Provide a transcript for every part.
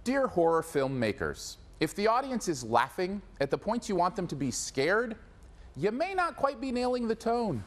Dear horror film makers, if the audience is laughing at the points you want them to be scared, you may not quite be nailing the tone.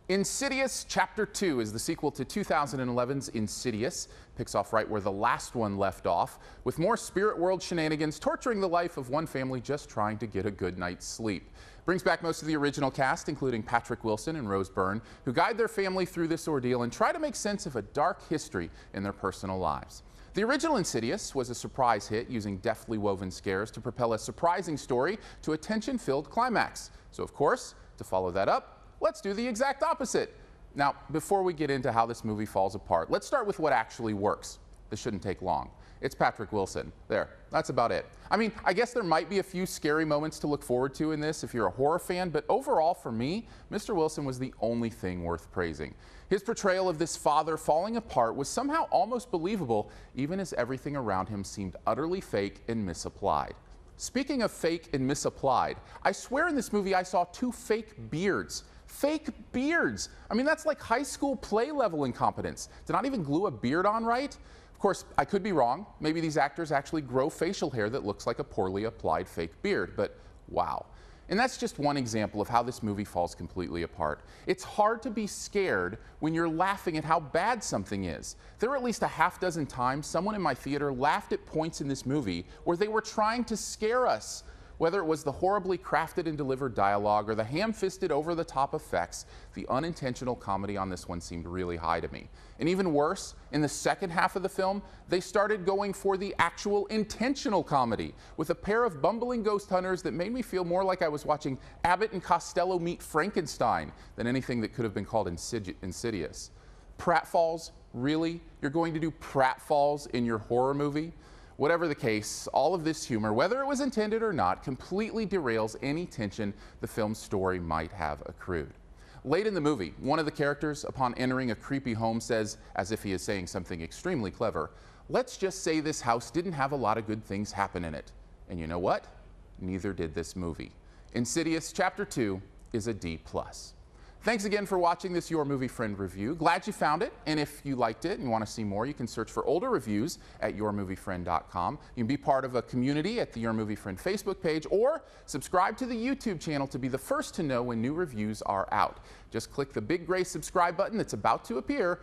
Insidious Chapter 2 is the sequel to 2011's Insidious. Picks off right where the last one left off, with more spirit world shenanigans torturing the life of one family just trying to get a good night's sleep. Brings back most of the original cast, including Patrick Wilson and Rose Byrne, who guide their family through this ordeal and try to make sense of a dark history in their personal lives. The original Insidious was a surprise hit, using deftly woven scares to propel a surprising story to a tension-filled climax. So of course, to follow that up, let's do the exact opposite. Now, before we get into how this movie falls apart, let's start with what actually works. This shouldn't take long. It's Patrick Wilson. There, that's about it. I mean, I guess there might be a few scary moments to look forward to in this if you're a horror fan, but overall for me, Mr. Wilson was the only thing worth praising. His portrayal of this father falling apart was somehow almost believable, even as everything around him seemed utterly fake and misapplied. Speaking of fake and misapplied, I swear in this movie I saw two fake beards. Fake beards! I mean, that's like high school play level incompetence. To not even glue a beard on right? Of course, I could be wrong. Maybe these actors actually grow facial hair that looks like a poorly applied fake beard, but wow. And that's just one example of how this movie falls completely apart. It's hard to be scared when you're laughing at how bad something is. There were at least a half dozen times someone in my theater laughed at points in this movie where they were trying to scare us. Whether it was the horribly crafted and delivered dialogue or the ham-fisted over-the-top effects, the unintentional comedy on this one seemed really high to me. And even worse, in the second half of the film, they started going for the actual intentional comedy, with a pair of bumbling ghost hunters that made me feel more like I was watching Abbott and Costello meet Frankenstein than anything that could have been called Insidious. Pratfalls? Really? You're going to do pratfalls in your horror movie? Whatever the case, all of this humor, whether it was intended or not, completely derails any tension the film's story might have accrued. Late in the movie, one of the characters, upon entering a creepy home, says, as if he is saying something extremely clever, "Let's just say this house didn't have a lot of good things happen in it." And you know what? Neither did this movie. Insidious Chapter 2 is a D+. Thanks again for watching this Your Movie Friend review. Glad you found it, and if you liked it and you want to see more, you can search for older reviews at yourmoviefriend.com. You can be part of a community at the Your Movie Friend Facebook page, or subscribe to the YouTube channel to be the first to know when new reviews are out. Just click the big gray subscribe button that's about to appear.